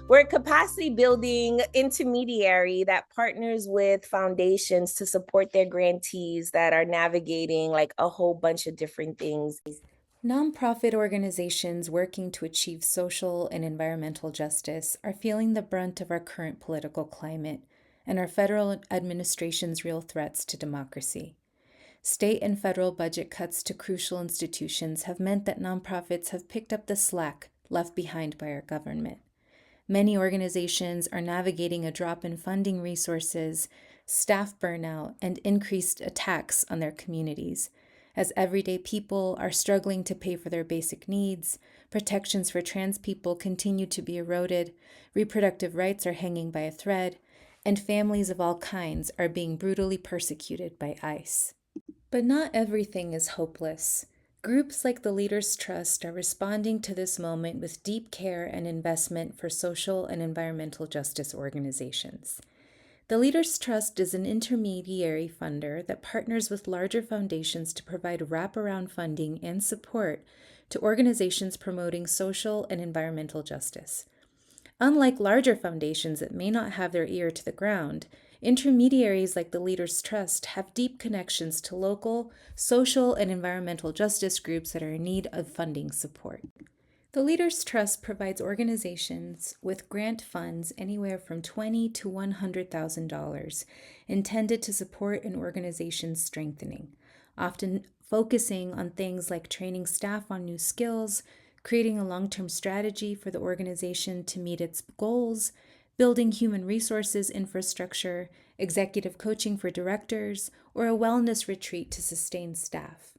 we're a capacity building intermediary that partners with foundations to support their grantees that are navigating like a whole bunch of different things. Nonprofit organizations working to achieve social and environmental justice are feeling the brunt of our current political climate and our federal administration's real threats to democracy. State and federal budget cuts to crucial institutions have meant that nonprofits have picked up the slack left behind by our government. Many organizations are navigating a drop in funding resources, staff burnout, and increased attacks on their communities, as everyday people are struggling to pay for their basic needs, protections for trans people continue to be eroded, reproductive rights are hanging by a thread, and families of all kinds are being brutally persecuted by ICE. But not everything is hopeless. Groups like the Leaders Trust are responding to this moment with deep care and investment for social and environmental justice organizations. The Leaders Trust is an intermediary funder that partners with larger foundations to provide wraparound funding and support to organizations promoting social and environmental justice. Unlike larger foundations that may not have their ear to the ground, intermediaries like the Leaders Trust have deep connections to local, social, and environmental justice groups that are in need of funding support. The Leaders Trust provides organizations with grant funds anywhere from $20,000 to $100,000 intended to support an organization's strengthening, often focusing on things like training staff on new skills, creating a long-term strategy for the organization to meet its goals, building human resources infrastructure, executive coaching for directors, or a wellness retreat to sustain staff.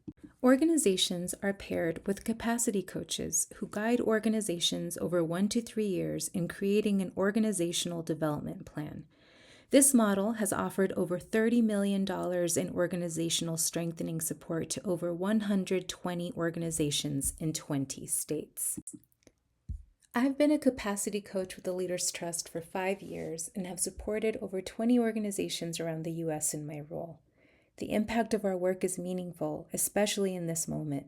Organizations are paired with capacity coaches who guide organizations over 1 to 3 years in creating an organizational development plan. This model has offered over $30 million in organizational strengthening support to over 120 organizations in 20 states. I've been a capacity coach with the Leaders Trust for 5 years and have supported over 20 organizations around the U.S. in my role. The impact of our work is meaningful, especially in this moment.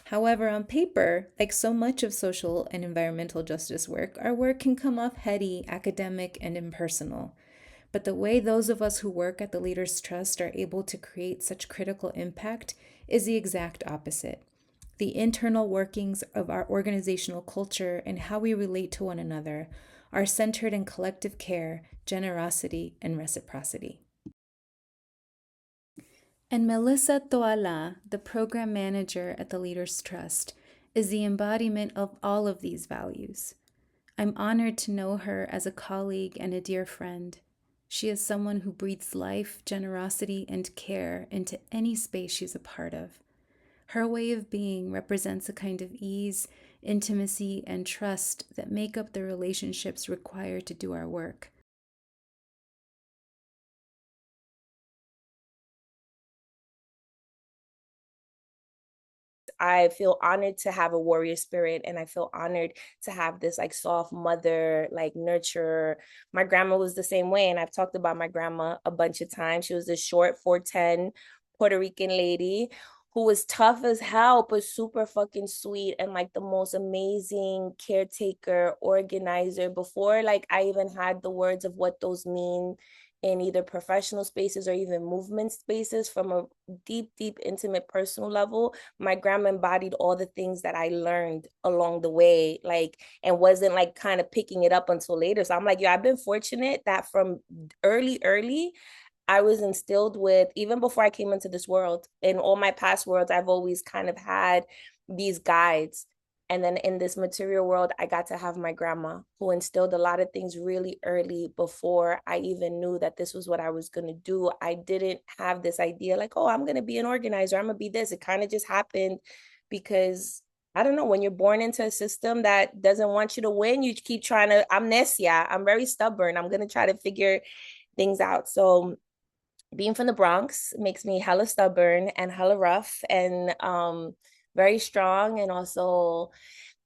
However, on paper, like so much of social and environmental justice work, our work can come off heady, academic, and impersonal. But the way those of us who work at the Leaders Trust are able to create such critical impact is the exact opposite. The internal workings of our organizational culture and how we relate to one another are centered in collective care, generosity, and reciprocity. And Melissa Toala, the program manager at the Leaders Trust, is the embodiment of all of these values. I'm honored to know her as a colleague and a dear friend. She is someone who breathes life, generosity, and care into any space she's a part of. Her way of being represents a kind of ease, intimacy, and trust that make up the relationships required to do our work. I feel honored to have a warrior spirit, and I feel honored to have this like soft mother, like nurturer. My grandma was the same way, and I've talked about my grandma a bunch of times. She was a short 4'10" Puerto Rican lady who was tough as hell, but super fucking sweet and like the most amazing caretaker, organizer. Before like I even had the words of what those mean in either professional spaces or even movement spaces from a deep, deep, intimate, personal level, my grandma embodied all the things that I learned along the way, like, and wasn't like kind of picking it up until later. So I'm like, yeah, I've been fortunate that from early, I was instilled with, even before I came into this world, in all my past worlds, I've always kind of had these guides. And then in this material world, I got to have my grandma who instilled a lot of things really early before I even knew that this was what I was going to do. I didn't have this idea like, oh, I'm going to be an organizer. I'm going to be this. It kind of just happened because I don't know, when you're born into a system that doesn't want you to win, you keep trying to, amnesia. I'm very stubborn. I'm going to try to figure things out. So being from the Bronx makes me hella stubborn and hella rough and very strong. And also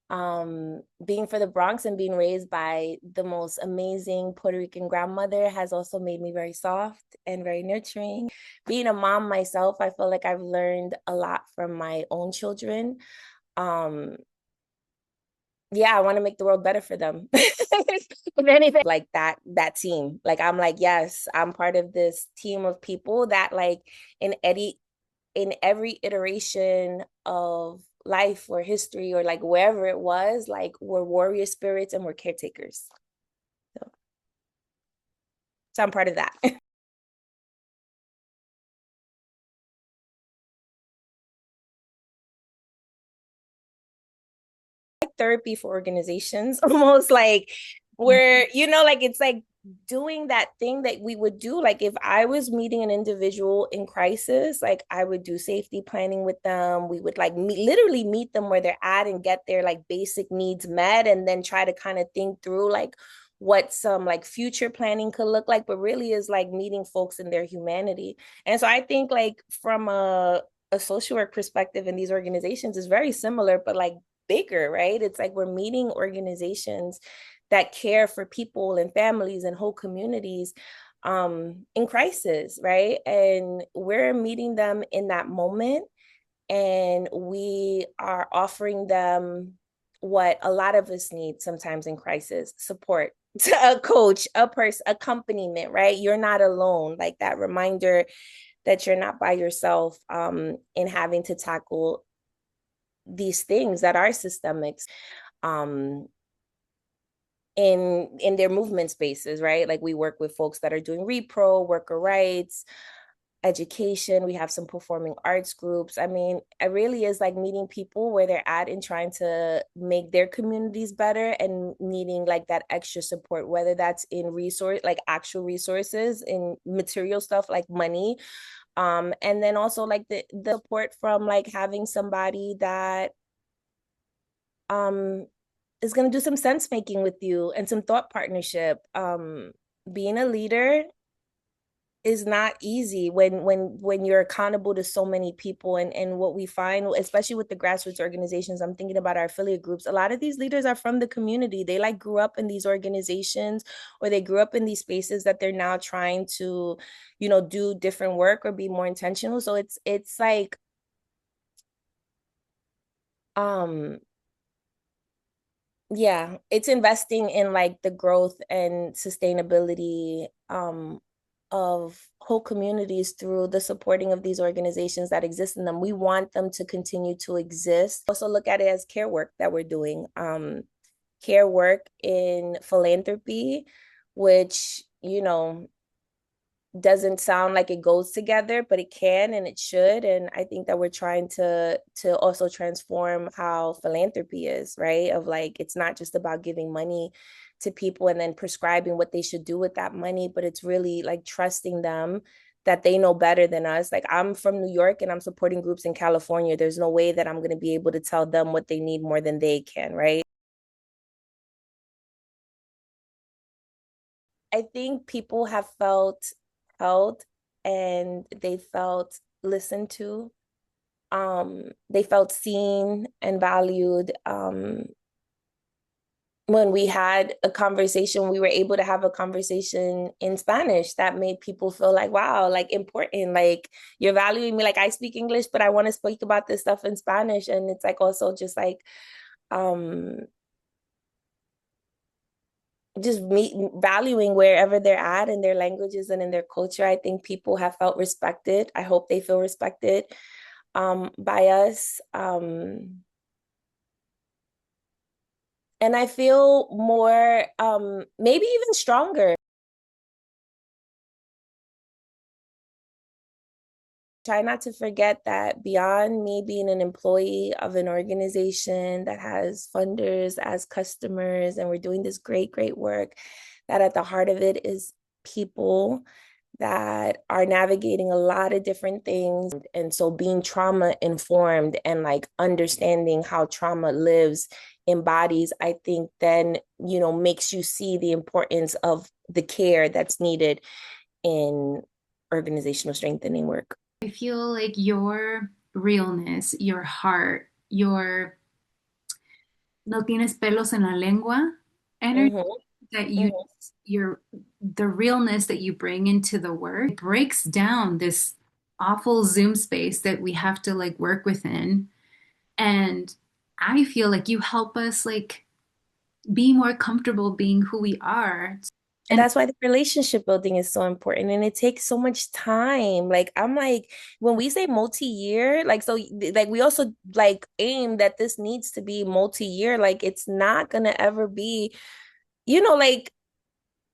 being for the Bronx and being raised by the most amazing Puerto Rican grandmother has also made me very soft and very nurturing. Being a mom myself, I feel like I've learned a lot from my own children. yeah, I want to make the world better for them. If anything, like that team. Like I'm like, yes, I'm part of this team of people that like in Eddie in every iteration of life or history or like wherever it was, like we're warrior spirits and we're caretakers. So, so I'm part of that. Therapy for organizations, almost like where, you know, like it's like doing that thing that we would do. Like if I was meeting an individual in crisis, like I would do safety planning with them. We would like literally meet them where they're at and get their like basic needs met and then try to kind of think through like what some like future planning could look like, but really is like meeting folks in their humanity. And so I think like from a social work perspective in these organizations is very similar, but like bigger, right? It's like we're meeting organizations that care for people and families and whole communities in crisis, right? And we're meeting them in that moment, and we are offering them what a lot of us need sometimes in crisis: support, a coach, a person, accompaniment, right? You're not alone, like that reminder that you're not by yourself in having to tackle these things that are systemic um in their movement spaces, right? Like we work with folks that are doing repro, worker rights, education. We have some performing arts groups. I mean, it really is like meeting people where they're at and trying to make their communities better and needing like that extra support, whether that's in resource, like actual resources, in material stuff like money. And then also like the support from like having somebody that um is going to do some sense making with you and some thought partnership. Being a leader is not easy when you're accountable to so many people, and what we find, especially with the grassroots organizations, I'm thinking about our affiliate groups, a lot of these leaders are from the community. They like grew up in these organizations, or they grew up in these spaces that they're now trying to, you know, do different work or be more intentional. So it's like um yeah, it's investing in like the growth and sustainability of whole communities through the supporting of these organizations that exist in them. We want them to continue to exist. Also look at it as care work that we're doing. Care work in philanthropy, which, you know, doesn't sound like it goes together, but it can and it should. And I think that we're trying to also transform how philanthropy is, right? Of like, it's not just about giving money to people and then prescribing what they should do with that money, but it's really like trusting them that they know better than us. Like I'm from New York and I'm supporting groups in California. There's no way that I'm going to be able to tell them what they need more than they can, right? I think people have felt held and they felt listened to. They felt seen and valued. When we had a conversation, we were able to have a conversation in Spanish that made people feel like, wow, like important, like you're valuing me. Like I speak English, but I want to speak about this stuff in Spanish. And it's like also just like um just valuing wherever they're at in their languages and in their culture. I think people have felt respected. I hope they feel respected by us. And I feel more, maybe even stronger. Try not to forget that beyond me being an employee of an organization that has funders as customers, and we're doing this great, great work, that at the heart of it is people that are navigating a lot of different things. And so being trauma informed and like understanding how trauma lives in bodies, I think then, you know, makes you see the importance of the care that's needed in organizational strengthening work. I feel like your realness, your heart, your no tienes pelos en la lengua energy Mm-hmm, that you mm-hmm. your the realness that you bring into the work breaks down this awful Zoom space that we have to like work within. And I feel like you help us like be more comfortable being who we are. And And that's why the relationship building is so important. And it takes so much time. Like, I'm like, when we say multi-year, like, so like we also like aim that this needs to be multi-year. Like, it's not gonna ever be, like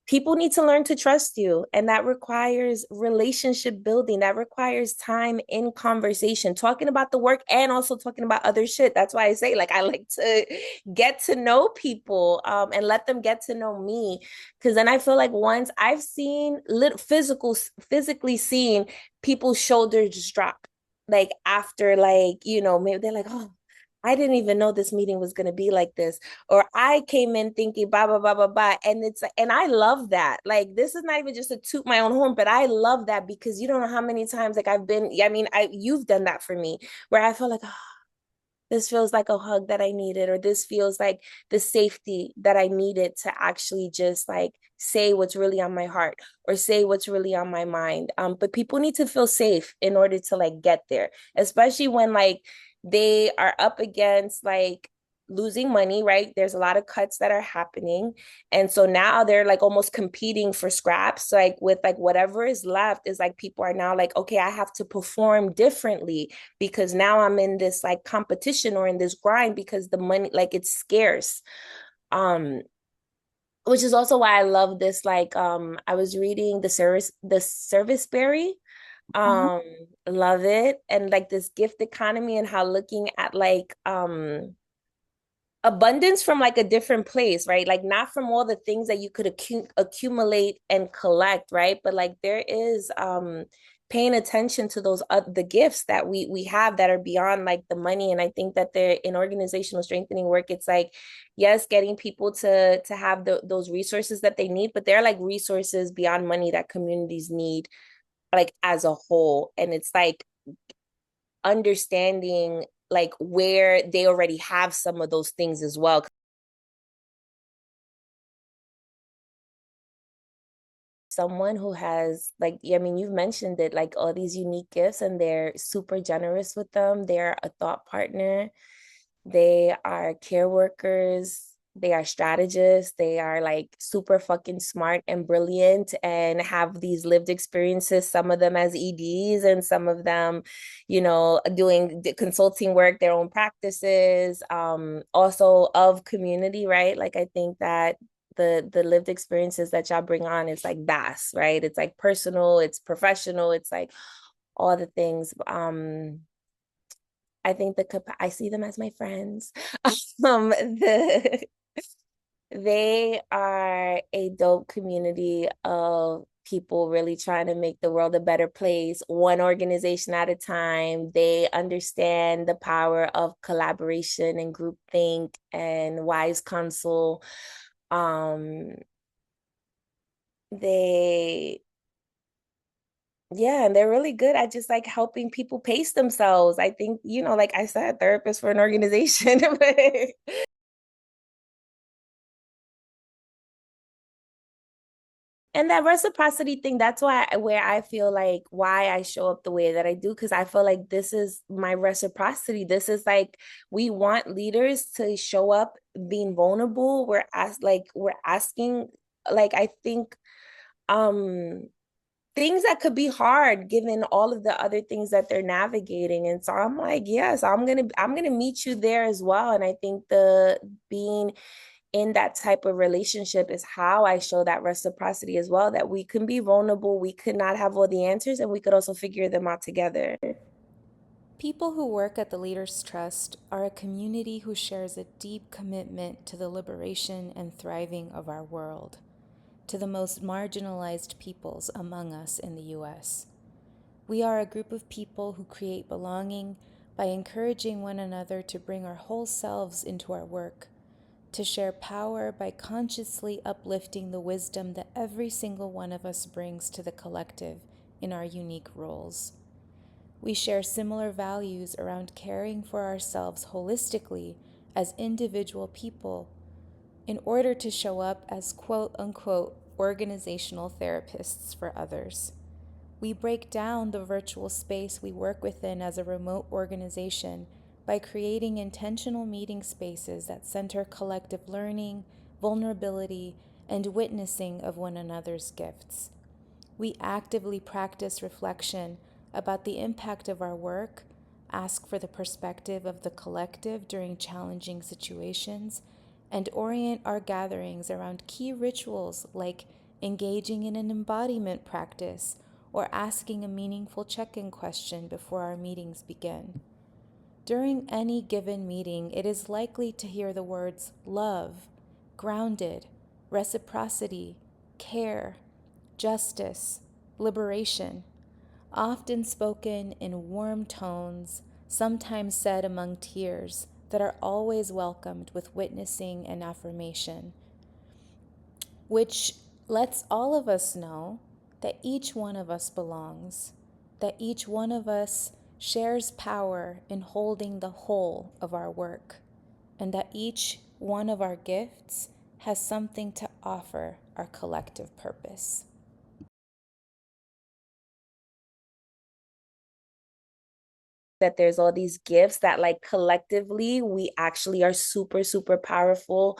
people need to learn to trust you, and that requires relationship building. That requires time in conversation, talking about the work and also talking about other shit. That's why I say, like, I like to get to know people, and let them get to know me, because then I feel like once I've seen physically seen people's shoulders just drop, like after, like, maybe they're like, oh, I didn't even know this meeting was going to be like this, or I came in thinking blah blah blah blah blah, and it's like, and I love that. Like, this is not even just to toot my own horn, but I love that because you don't know how many times, like, I've been, I mean, you've done that for me, where I feel like, oh, this feels like a hug that I needed, or this feels like the safety that I needed to actually just like say what's really on my heart or say what's really on my mind. But people need to feel safe in order to like get there, especially when like they are up against like losing money, right? There's a lot of cuts that are happening. And so now they're like almost competing for scraps, like with like whatever is left is like people are now like, okay, I have to perform differently because now I'm in this like competition or in this grind because the money, like, it's scarce. Um, which is also why I love this. Like, I was reading the Service Berry. Um, love it. And like this gift economy and how looking at like abundance from like a different place, right? Like not from all the things that you could accumulate and collect, right? But like there is paying attention to those the gifts that we have that are beyond like the money. And I think that they're in organizational strengthening work. It's like, yes, getting people to have those resources that they need, but they're like resources beyond money that communities need, like as a whole. And it's like understanding like where they already have some of those things as well. Someone who has like, I mean, you've mentioned it, like all these unique gifts, and they're super generous with them. They're a thought partner, they are care workers, they are strategists, they are like super fucking smart and brilliant and have these lived experiences, some of them as EDs and some of them, doing consulting work, their own practices, also of community, right? Like I think that the lived experiences that y'all bring on is like vast, right? It's like personal, it's professional, it's like all the things. I think I see them as my friends. The they are a dope community of people really trying to make the world a better place, one organization at a time. They understand the power of collaboration and groupthink and wise counsel. Um, they Yeah, and they're really good at just like helping people pace themselves. I think, like I said, therapist for an organization. And that reciprocity thing, that's where I feel like why I show up the way that I do, because I feel like this is my reciprocity. This is like, we want leaders to show up being vulnerable. We're asking, like, I think things that could be hard given all of the other things that they're navigating. And so I'm like, yes, I'm gonna meet you there as well. And I think the being in that type of relationship is how I show that reciprocity as well, that we can be vulnerable, we could not have all the answers, and we could also figure them out together. people who work at the Leaders Trust are a community who shares a deep commitment to the liberation and thriving of our world, to the most marginalized peoples among us in the U.S. We are a group of people who create belonging by encouraging one another to bring our whole selves into our work, to share power by consciously uplifting the wisdom that every single one of us brings to the collective in our unique roles. We share similar values around caring for ourselves holistically as individual people in order to show up as quote unquote organizational therapists for others. We break down the virtual space we work within as a remote organization by creating intentional meeting spaces that center collective learning, vulnerability, and witnessing of one another's gifts. We actively practice reflection about the impact of our work, ask for the perspective of the collective during challenging situations, and orient our gatherings around key rituals like engaging in an embodiment practice or asking a meaningful check-in question before our meetings begin. During any given meeting, it is likely to hear the words love, grounded, reciprocity, care, justice, liberation, often spoken in warm tones, sometimes said among tears, that are always welcomed with witnessing and affirmation, which lets all of us know that each one of us belongs, that each one of us shares power in holding the whole of our work, and that each one of our gifts has something to offer our collective purpose. That there's all these gifts that like collectively we actually are super super powerful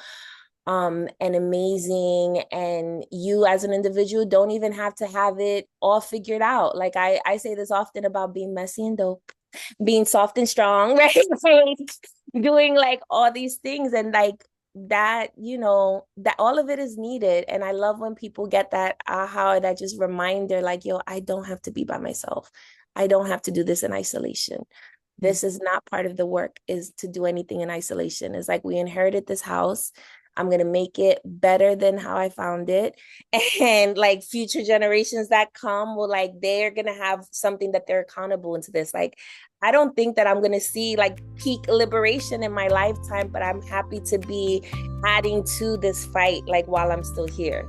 and amazing, and you as an individual don't even have to have it all figured out. Like I say this often about being messy and dope, being soft and strong, right? Like doing like all these things, and like that, that all of it is needed. And I love when people get that aha, that just reminder, like, yo, I don't have to be by myself. I don't have to do this in isolation. This is not part of the work, is to do anything in isolation. It's like we inherited this house. I'm going to make it better than how I found it. And like future generations that come will, like, they're going to have something that they're accountable into this. Like, I don't think that I'm going to see like peak liberation in my lifetime, but I'm happy to be adding to this fight, like while I'm still here.